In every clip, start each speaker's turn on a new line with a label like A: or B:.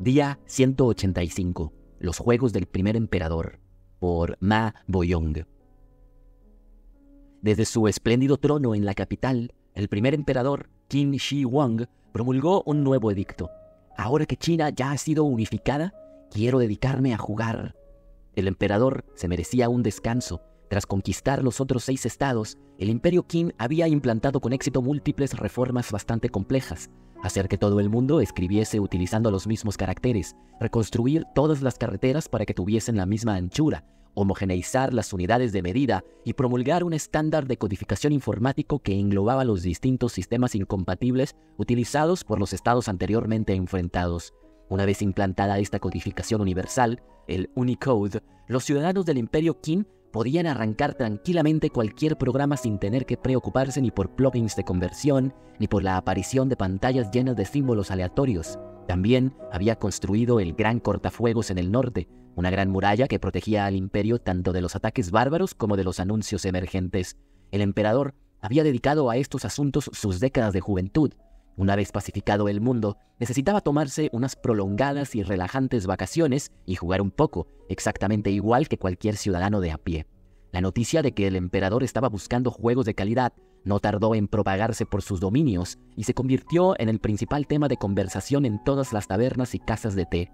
A: Día 185. Los Juegos del Primer Emperador, por Ma Boyong. Desde su espléndido trono en la capital, el primer emperador, Qin Shi Huang, promulgó un nuevo edicto. Ahora que China ya ha sido unificada, quiero dedicarme a jugar. El emperador se merecía un descanso. Tras conquistar los otros 6 estados, el imperio Qin había implantado con éxito múltiples reformas bastante complejas. Hacer que todo el mundo escribiese utilizando los mismos caracteres, reconstruir todas las carreteras para que tuviesen la misma anchura, homogeneizar las unidades de medida y promulgar un estándar de codificación informático que englobaba los distintos sistemas incompatibles utilizados por los estados anteriormente enfrentados. Una vez implantada esta codificación universal, el Unicode, los ciudadanos del imperio Qin podían arrancar tranquilamente cualquier programa sin tener que preocuparse ni por plugins de conversión, ni por la aparición de pantallas llenas de símbolos aleatorios. También había construido el Gran Cortafuegos en el norte, una gran muralla que protegía al imperio tanto de los ataques bárbaros como de los anuncios emergentes. El emperador había dedicado a estos asuntos sus décadas de juventud. Una vez pacificado el mundo, necesitaba tomarse unas prolongadas y relajantes vacaciones y jugar un poco, exactamente igual que cualquier ciudadano de a pie. La noticia de que el emperador estaba buscando juegos de calidad no tardó en propagarse por sus dominios y se convirtió en el principal tema de conversación en todas las tabernas y casas de té.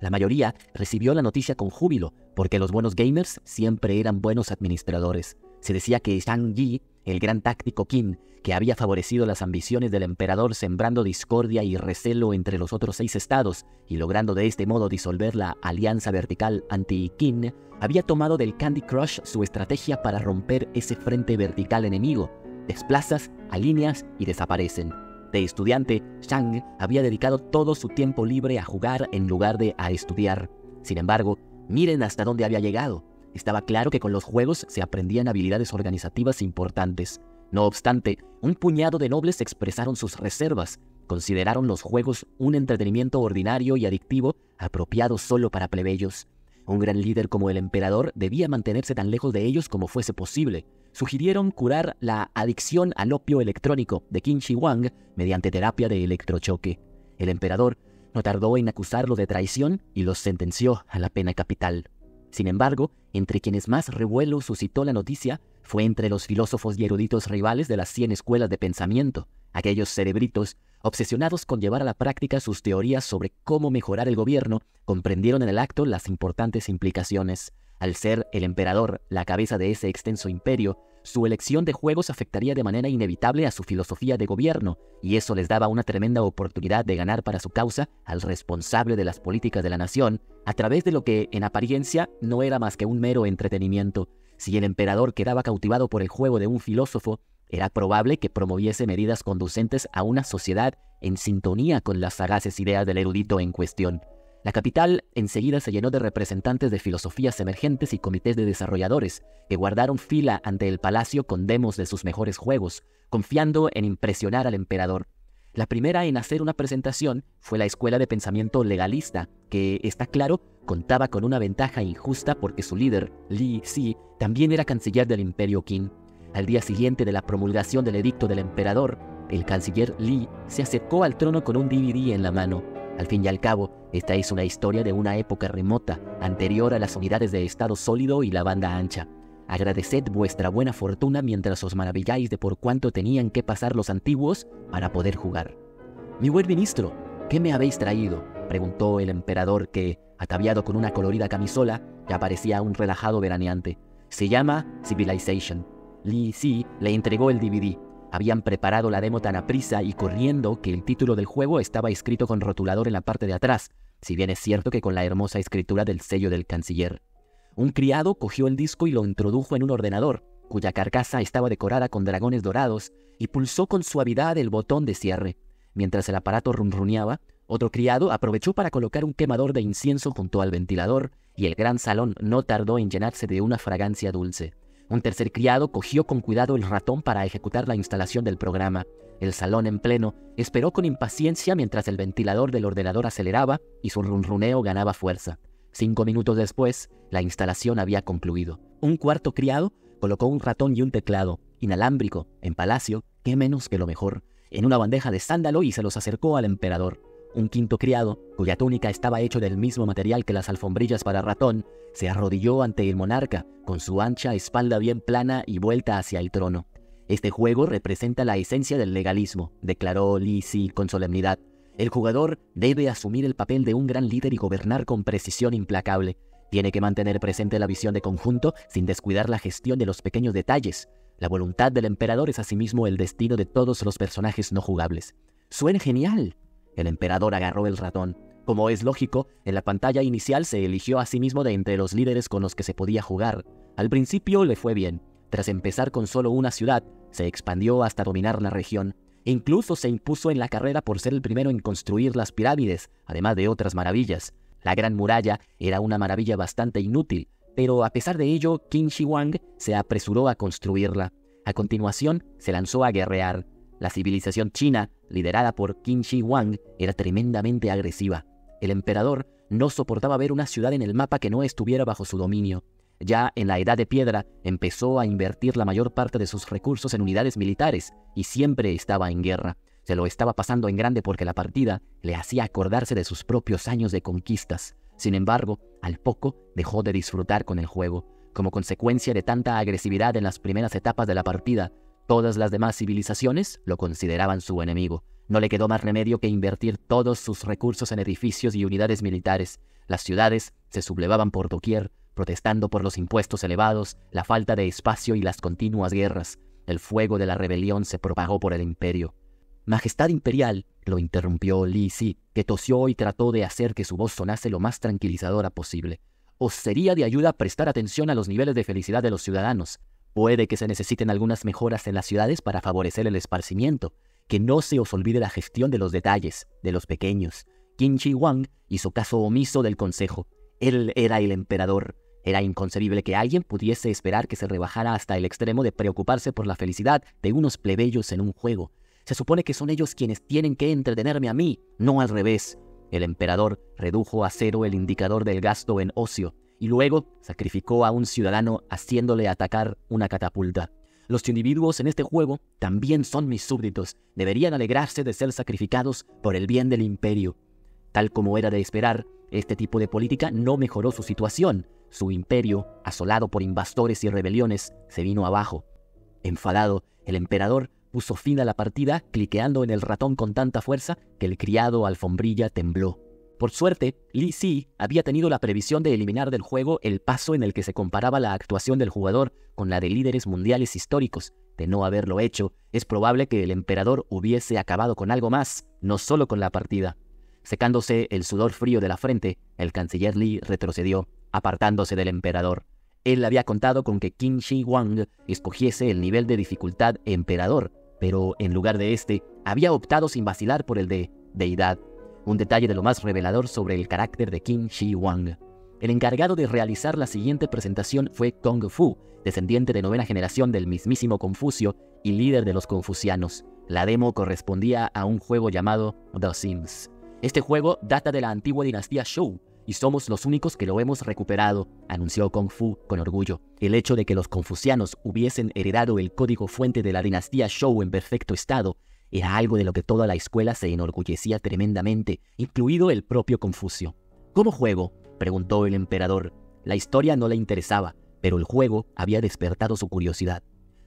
A: La mayoría recibió la noticia con júbilo, porque los buenos gamers siempre eran buenos administradores. Se decía que Zhang Yi, el gran táctico Qin, que había favorecido las ambiciones del emperador sembrando discordia y recelo entre los otros 6 estados y logrando de este modo disolver la alianza vertical anti-Qin, había tomado del Candy Crush su estrategia para romper ese frente vertical enemigo. Desplazas, alineas y desaparecen. De estudiante, Zhang había dedicado todo su tiempo libre a jugar en lugar de a estudiar. Sin embargo, miren hasta dónde había llegado. Estaba claro que con los juegos se aprendían habilidades organizativas importantes. No obstante, un puñado de nobles expresaron sus reservas. Consideraron los juegos un entretenimiento ordinario y adictivo apropiado solo para plebeyos. Un gran líder como el emperador debía mantenerse tan lejos de ellos como fuese posible. Sugirieron curar la adicción al opio electrónico de Qin Shi Huang mediante terapia de electrochoque. El emperador no tardó en acusarlo de traición y los sentenció a la pena capital. Sin embargo, entre quienes más revuelo suscitó la noticia fue entre los filósofos y eruditos rivales de las 100 escuelas de pensamiento, aquellos cerebritos obsesionados con llevar a la práctica sus teorías sobre cómo mejorar el gobierno, comprendieron en el acto las importantes implicaciones. Al ser el emperador la cabeza de ese extenso imperio, su elección de juegos afectaría de manera inevitable a su filosofía de gobierno, y eso les daba una tremenda oportunidad de ganar para su causa al responsable de las políticas de la nación, a través de lo que, en apariencia, no era más que un mero entretenimiento. Si el emperador quedaba cautivado por el juego de un filósofo, era probable que promoviese medidas conducentes a una sociedad en sintonía con las sagaces ideas del erudito en cuestión. La capital enseguida se llenó de representantes de filosofías emergentes y comités de desarrolladores, que guardaron fila ante el palacio con demos de sus mejores juegos, confiando en impresionar al emperador. La primera en hacer una presentación fue la escuela de pensamiento legalista, que, está claro, contaba con una ventaja injusta porque su líder, Li Si, también era canciller del imperio Qin. Al día siguiente de la promulgación del edicto del emperador, el canciller Li se acercó al trono con un DVD en la mano. Al fin y al cabo, esta es una historia de una época remota, anterior a las unidades de estado sólido y la banda ancha. Agradeced vuestra buena fortuna mientras os maravilláis de por cuánto tenían que pasar los antiguos para poder jugar. «Mi buen ministro, ¿qué me habéis traído?», preguntó el emperador que, ataviado con una colorida camisola, ya parecía un relajado veraneante. «Se llama Civilization». Li Si le entregó el DVD. Habían preparado la demo tan aprisa y corriendo que el título del juego estaba escrito con rotulador en la parte de atrás, si bien es cierto que con la hermosa escritura del sello del canciller. Un criado cogió el disco y lo introdujo en un ordenador, cuya carcasa estaba decorada con dragones dorados, y pulsó con suavidad el botón de cierre. Mientras el aparato ronroneaba, otro criado aprovechó para colocar un quemador de incienso junto al ventilador, y el gran salón no tardó en llenarse de una fragancia dulce. Un tercer criado cogió con cuidado el ratón para ejecutar la instalación del programa. El salón en pleno esperó con impaciencia mientras el ventilador del ordenador aceleraba y su ronroneo ganaba fuerza. 5 minutos después, la instalación había concluido. Un cuarto criado colocó un ratón y un teclado, inalámbrico, en palacio, qué menos que lo mejor, en una bandeja de sándalo y se los acercó al emperador. Un quinto criado, cuya túnica estaba hecho del mismo material que las alfombrillas para ratón, se arrodilló ante el monarca, con su ancha espalda bien plana y vuelta hacia el trono. «Este juego representa la esencia del legalismo», declaró Li Si con solemnidad. «El jugador debe asumir el papel de un gran líder y gobernar con precisión implacable. Tiene que mantener presente la visión de conjunto sin descuidar la gestión de los pequeños detalles. La voluntad del emperador es asimismo el destino de todos los personajes no jugables». «¡Suena genial!». El emperador agarró el ratón. Como es lógico, en la pantalla inicial se eligió a sí mismo de entre los líderes con los que se podía jugar. Al principio le fue bien. Tras empezar con solo una ciudad, se expandió hasta dominar la región. Incluso se impuso en la carrera por ser el primero en construir las pirámides, además de otras maravillas. La Gran Muralla era una maravilla bastante inútil, pero a pesar de ello, Qin Shi Huang se apresuró a construirla. A continuación, se lanzó a guerrear. La civilización china, liderada por Qin Shi Huang, era tremendamente agresiva. El emperador no soportaba ver una ciudad en el mapa que no estuviera bajo su dominio. Ya en la Edad de Piedra empezó a invertir la mayor parte de sus recursos en unidades militares y siempre estaba en guerra. Se lo estaba pasando en grande porque la partida le hacía acordarse de sus propios años de conquistas. Sin embargo, al poco dejó de disfrutar con el juego. Como consecuencia de tanta agresividad en las primeras etapas de la partida, todas las demás civilizaciones lo consideraban su enemigo. No le quedó más remedio que invertir todos sus recursos en edificios y unidades militares. Las ciudades se sublevaban por doquier, protestando por los impuestos elevados, la falta de espacio y las continuas guerras. El fuego de la rebelión se propagó por el imperio. «Majestad imperial», lo interrumpió Li Si, que tosió y trató de hacer que su voz sonase lo más tranquilizadora posible. «Os sería de ayuda prestar atención a los niveles de felicidad de los ciudadanos. Puede que se necesiten algunas mejoras en las ciudades para favorecer el esparcimiento. Que no se os olvide la gestión de los detalles, de los pequeños». Qin Shi Huang hizo caso omiso del consejo. Él era el emperador. Era inconcebible que alguien pudiese esperar que se rebajara hasta el extremo de preocuparse por la felicidad de unos plebeyos en un juego. Se supone que son ellos quienes tienen que entretenerme a mí, no al revés. El emperador redujo a cero el indicador del gasto en ocio y luego sacrificó a un ciudadano haciéndole atacar una catapulta. «Los individuos en este juego también son mis súbditos. Deberían alegrarse de ser sacrificados por el bien del imperio». Tal como era de esperar, este tipo de política no mejoró su situación. Su imperio, asolado por invasores y rebeliones, se vino abajo. Enfadado, el emperador puso fin a la partida cliqueando en el ratón con tanta fuerza que el criado alfombrilla tembló. Por suerte, Li Si había tenido la previsión de eliminar del juego el paso en el que se comparaba la actuación del jugador con la de líderes mundiales históricos. De no haberlo hecho, es probable que el emperador hubiese acabado con algo más, no solo con la partida. Secándose el sudor frío de la frente, el canciller Li retrocedió, apartándose del emperador. Él había contado con que Qin Shi Huang escogiese el nivel de dificultad emperador, pero en lugar de este, había optado sin vacilar por el de deidad. Un detalle de lo más revelador sobre el carácter de Qin Shi Huang. El encargado de realizar la siguiente presentación fue Kung Fu, descendiente de 9ª generación del mismísimo Confucio y líder de los confucianos. La demo correspondía a un juego llamado The Sims. «Este juego data de la antigua dinastía Zhou, y somos los únicos que lo hemos recuperado», anunció Kung Fu con orgullo. El hecho de que los confucianos hubiesen heredado el código fuente de la dinastía Zhou en perfecto estado era algo de lo que toda la escuela se enorgullecía tremendamente, incluido el propio Confucio. «¿Cómo juego?», preguntó el emperador. La historia no le interesaba, pero el juego había despertado su curiosidad.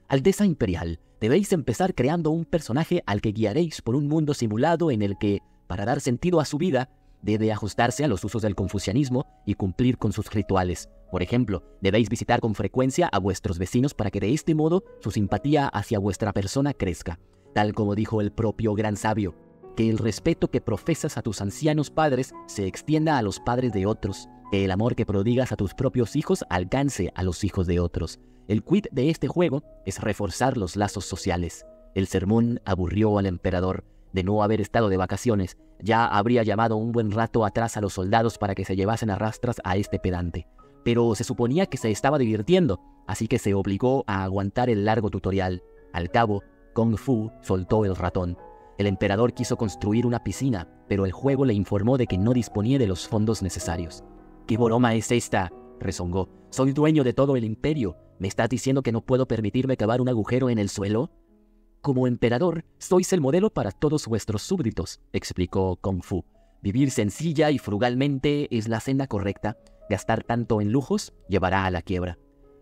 A: «Alteza Imperial, debéis empezar creando un personaje al que guiaréis por un mundo simulado en el que, para dar sentido a su vida, debe ajustarse a los usos del confucianismo y cumplir con sus rituales. Por ejemplo, debéis visitar con frecuencia a vuestros vecinos para que de este modo su simpatía hacia vuestra persona crezca. Tal como dijo el propio gran sabio, que el respeto que profesas a tus ancianos padres se extienda a los padres de otros, que el amor que prodigas a tus propios hijos alcance a los hijos de otros. El quid de este juego es reforzar los lazos sociales». El sermón aburrió al emperador. De no haber estado de vacaciones, ya habría llamado un buen rato atrás a los soldados para que se llevasen a rastras a este pedante. Pero se suponía que se estaba divirtiendo, así que se obligó a aguantar el largo tutorial. Al cabo, Kung Fu soltó el ratón. El emperador quiso construir una piscina, pero el juego le informó de que no disponía de los fondos necesarios. «¿Qué broma es esta?», rezongó. «Soy dueño de todo el imperio. ¿Me estás diciendo que no puedo permitirme cavar un agujero en el suelo?». «Como emperador, sois el modelo para todos vuestros súbditos», explicó Kung Fu. Vivir sencilla y frugalmente es la senda correcta. Gastar tanto en lujos llevará a la quiebra.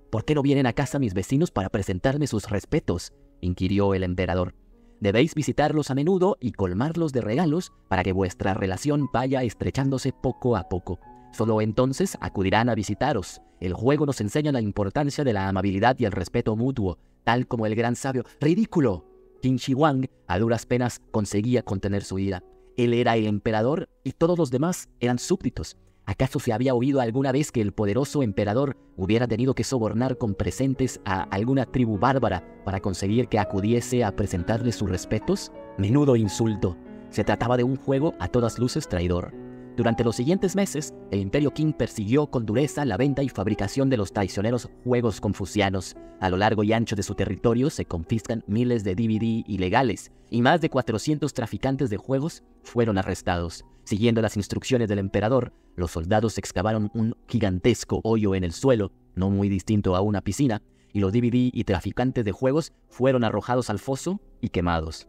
A: ¿Por qué no vienen a casa mis vecinos para presentarme sus respetos?, inquirió el emperador. Debéis visitarlos a menudo y colmarlos de regalos para que vuestra relación vaya estrechándose poco a poco. Solo entonces acudirán a visitaros. El juego nos enseña la importancia de la amabilidad y el respeto mutuo, tal como el gran sabio. ¡Ridículo! Qin Shi Huang a duras penas conseguía contener su ira. Él era el emperador y todos los demás eran súbditos. ¿Acaso se había oído alguna vez que el poderoso emperador hubiera tenido que sobornar con presentes a alguna tribu bárbara para conseguir que acudiese a presentarle sus respetos? Menudo insulto. Se trataba de un juego a todas luces traidor. Durante los siguientes meses, el Imperio Qing persiguió con dureza la venta y fabricación de los traicioneros juegos confucianos. A lo largo y ancho de su territorio se confiscan miles de DVD ilegales y más de 400 traficantes de juegos fueron arrestados. Siguiendo las instrucciones del emperador, los soldados excavaron un gigantesco hoyo en el suelo, no muy distinto a una piscina, y los DVD y traficantes de juegos fueron arrojados al foso y quemados.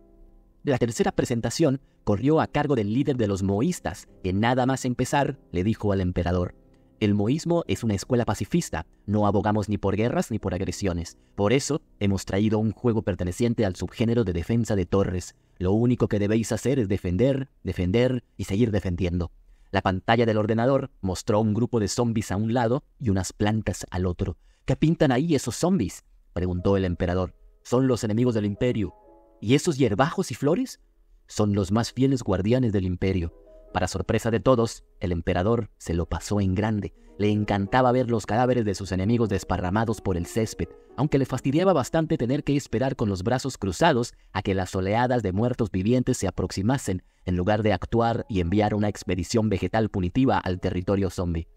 A: La tercera presentación corrió a cargo del líder de los moístas, que nada más empezar le dijo al emperador: el moísmo es una escuela pacifista, no abogamos ni por guerras ni por agresiones. Por eso hemos traído un juego perteneciente al subgénero de defensa de torres. Lo único que debéis hacer es defender, defender y seguir defendiendo. La pantalla del ordenador mostró un grupo de zombies a un lado y unas plantas al otro. ¿Qué pintan ahí esos zombies?, preguntó el emperador. Son los enemigos del imperio. ¿Y esos hierbajos y flores? Son los más fieles guardianes del imperio. Para sorpresa de todos, el emperador se lo pasó en grande. Le encantaba ver los cadáveres de sus enemigos desparramados por el césped, aunque le fastidiaba bastante tener que esperar con los brazos cruzados a que las oleadas de muertos vivientes se aproximasen, en lugar de actuar y enviar una expedición vegetal punitiva al territorio zombie.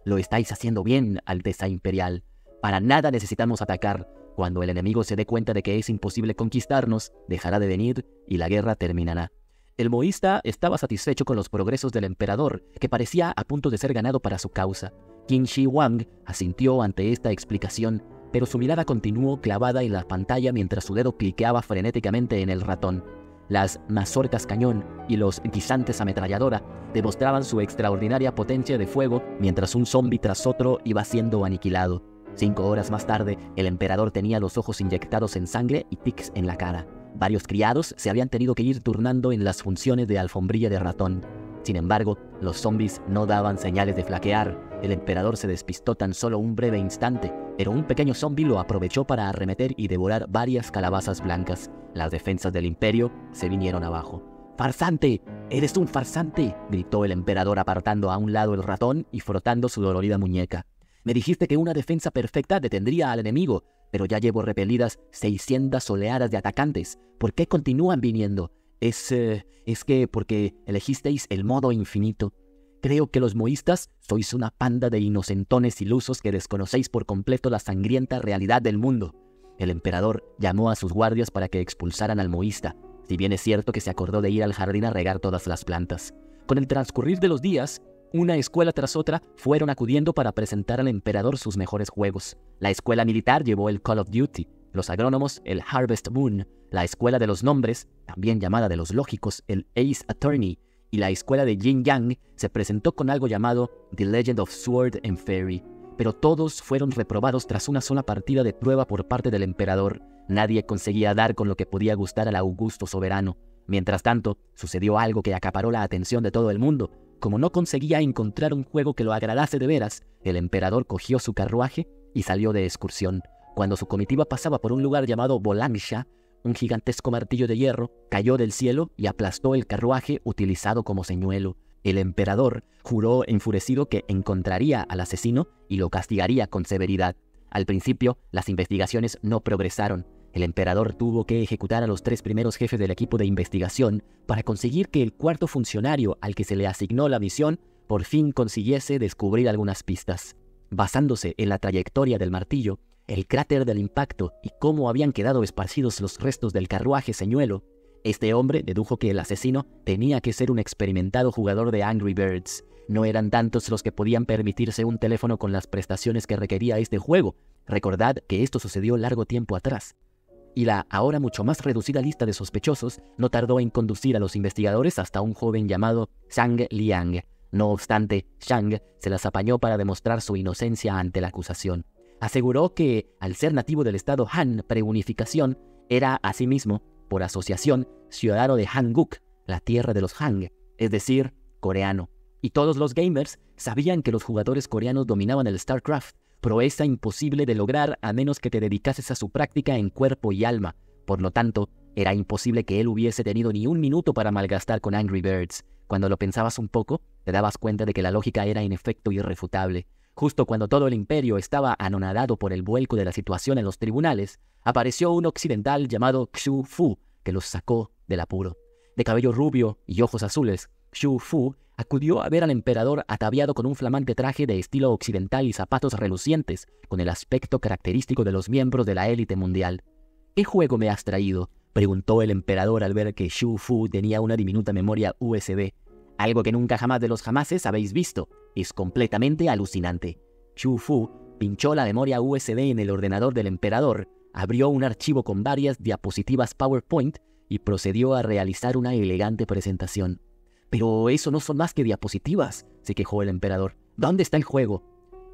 A: Lo estáis haciendo bien, Alteza Imperial. Para nada necesitamos atacar. Cuando el enemigo se dé cuenta de que es imposible conquistarnos, dejará de venir y la guerra terminará. El moísta estaba satisfecho con los progresos del emperador, que parecía a punto de ser ganado para su causa. Qin Shi Huang asintió ante esta explicación, pero su mirada continuó clavada en la pantalla mientras su dedo cliqueaba frenéticamente en el ratón. Las mazorcas cañón y los guisantes ametralladora demostraban su extraordinaria potencia de fuego mientras un zombi tras otro iba siendo aniquilado. 5 horas más tarde, el emperador tenía los ojos inyectados en sangre y tics en la cara. Varios criados se habían tenido que ir turnando en las funciones de alfombrilla de ratón. Sin embargo, los zombies no daban señales de flaquear. El emperador se despistó tan solo un breve instante, pero un pequeño zombi lo aprovechó para arremeter y devorar varias calabazas blancas. Las defensas del imperio se vinieron abajo. ¡Farsante! ¡Eres un farsante!, gritó el emperador apartando a un lado el ratón y frotando su dolorida muñeca. Me dijiste que una defensa perfecta detendría al enemigo, pero ya llevo repelidas 600 oleadas de atacantes. ¿Por qué continúan viniendo? Es que porque elegisteis el modo infinito. Creo que los moístas sois una panda de inocentones ilusos que desconocéis por completo la sangrienta realidad del mundo. El emperador llamó a sus guardias para que expulsaran al moísta, si bien es cierto que se acordó de ir al jardín a regar todas las plantas. Con el transcurrir de los días, una escuela tras otra fueron acudiendo para presentar al emperador sus mejores juegos. La escuela militar llevó el Call of Duty, los agrónomos el Harvest Moon, la escuela de los nombres, también llamada de los lógicos, el Ace Attorney, y la escuela de Yin Yang se presentó con algo llamado The Legend of Sword and Fairy. Pero todos fueron reprobados tras una sola partida de prueba por parte del emperador. Nadie conseguía dar con lo que podía gustar al augusto soberano. Mientras tanto, sucedió algo que acaparó la atención de todo el mundo. Como no conseguía encontrar un juego que lo agradase de veras, el emperador cogió su carruaje y salió de excursión. Cuando su comitiva pasaba por un lugar llamado Bolangsha, un gigantesco martillo de hierro cayó del cielo y aplastó el carruaje utilizado como señuelo. El emperador juró enfurecido que encontraría al asesino y lo castigaría con severidad. Al principio, las investigaciones no progresaron. El emperador tuvo que ejecutar a los 3 primeros jefes del equipo de investigación para conseguir que el 4º funcionario al que se le asignó la misión por fin consiguiese descubrir algunas pistas. Basándose en la trayectoria del martillo, el cráter del impacto y cómo habían quedado esparcidos los restos del carruaje señuelo, este hombre dedujo que el asesino tenía que ser un experimentado jugador de Angry Birds. No eran tantos los que podían permitirse un teléfono con las prestaciones que requería este juego. Recordad que esto sucedió largo tiempo atrás. y la ahora mucho más reducida lista de sospechosos no tardó en conducir a los investigadores hasta un joven llamado Zhang Liang. No obstante, Zhang se las apañó para demostrar su inocencia ante la acusación. Aseguró que, al ser nativo del estado Han preunificación, era asimismo, por asociación, ciudadano de Hanguk, la tierra de los Han, es decir, coreano. Y todos los gamers sabían que los jugadores coreanos dominaban el StarCraft, proeza imposible de lograr a menos que te dedicases a su práctica en cuerpo y alma. Por lo tanto, era imposible que él hubiese tenido ni un minuto para malgastar con Angry Birds. Cuando lo pensabas un poco, te dabas cuenta de que la lógica era en efecto irrefutable. Justo cuando todo el imperio estaba anonadado por el vuelco de la situación en los tribunales, apareció un occidental llamado Xu Fu, que los sacó del apuro. De cabello rubio y ojos azules, Xu Fu acudió a ver al emperador ataviado con un flamante traje de estilo occidental y zapatos relucientes, con el aspecto característico de los miembros de la élite mundial. «¿Qué juego me has traído?», preguntó el emperador al ver que Xu Fu tenía una diminuta memoria USB. «Algo que nunca jamás de los jamases habéis visto. Es completamente alucinante». Xu Fu pinchó la memoria USB en el ordenador del emperador, abrió un archivo con varias diapositivas PowerPoint y procedió a realizar una elegante presentación. «Pero eso no son más que diapositivas», se quejó el emperador. «¿Dónde está el juego?».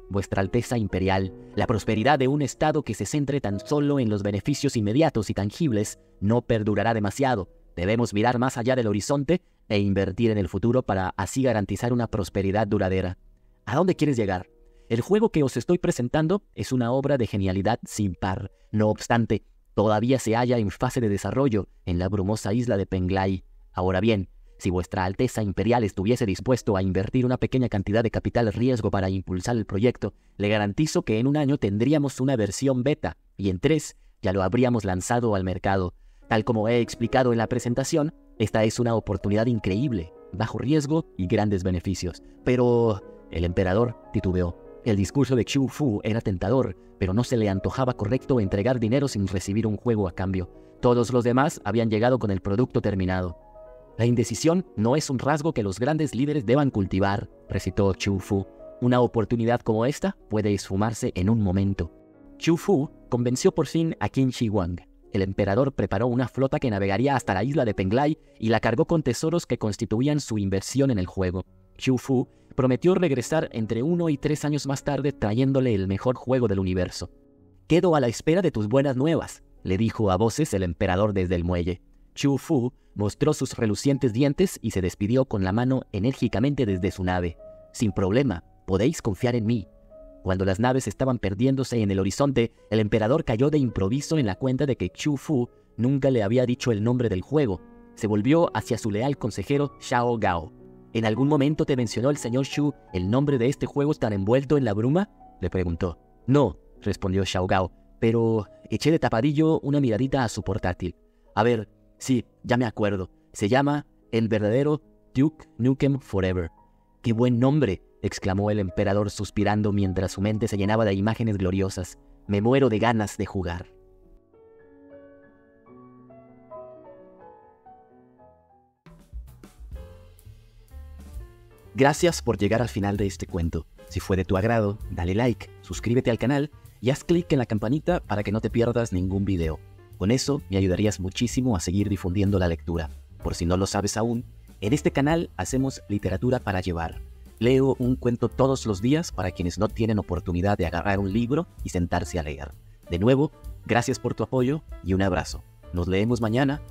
A: «Vuestra Alteza Imperial, la prosperidad de un estado que se centre tan solo en los beneficios inmediatos y tangibles no perdurará demasiado. Debemos mirar más allá del horizonte e invertir en el futuro para así garantizar una prosperidad duradera». «¿A dónde quieres llegar?». «El juego que os estoy presentando es una obra de genialidad sin par. No obstante, todavía se halla en fase de desarrollo en la brumosa isla de Penglai. Ahora bien, si vuestra Alteza Imperial estuviese dispuesto a invertir una pequeña cantidad de capital riesgo para impulsar el proyecto, le garantizo que en un año tendríamos una versión beta y en 3 ya lo habríamos lanzado al mercado. Tal como he explicado en la presentación, esta es una oportunidad increíble, bajo riesgo y grandes beneficios». «Pero…», el emperador titubeó. El discurso de Xu Fu era tentador, pero no se le antojaba correcto entregar dinero sin recibir un juego a cambio. Todos los demás habían llegado con el producto terminado. «La indecisión no es un rasgo que los grandes líderes deban cultivar», recitó Xu Fu. «Una oportunidad como esta puede esfumarse en un momento». Xu Fu convenció por fin a Qin Shi Huang. El emperador preparó una flota que navegaría hasta la isla de Penglai y la cargó con tesoros que constituían su inversión en el juego. Xu Fu prometió regresar entre 1 y 3 años más tarde trayéndole el mejor juego del universo. «Quedo a la espera de tus buenas nuevas», le dijo a voces el emperador desde el muelle. Xu Fu mostró sus relucientes dientes y se despidió con la mano enérgicamente desde su nave. «Sin problema, podéis confiar en mí». Cuando las naves estaban perdiéndose en el horizonte, el emperador cayó de improviso en la cuenta de que Xu Fu nunca le había dicho el nombre del juego. Se volvió hacia su leal consejero Xiao Gao. «¿En algún momento te mencionó el señor Xu el nombre de este juego tan envuelto en la bruma?», le preguntó. «No», respondió Xiao Gao, «pero eché de tapadillo una miradita a su portátil. A ver, sí, ya me acuerdo. Se llama El verdadero Duke Nukem Forever». «¡Qué buen nombre!», exclamó el emperador suspirando mientras su mente se llenaba de imágenes gloriosas. «Me muero de ganas de jugar». Gracias por llegar al final de este cuento. Si fue de tu agrado, dale like, suscríbete al canal y haz clic en la campanita para que no te pierdas ningún video. Con eso me ayudarías muchísimo a seguir difundiendo la lectura. Por si no lo sabes aún, en este canal hacemos literatura para llevar. Leo un cuento todos los días para quienes no tienen oportunidad de agarrar un libro y sentarse a leer. De nuevo, gracias por tu apoyo y un abrazo. Nos leemos mañana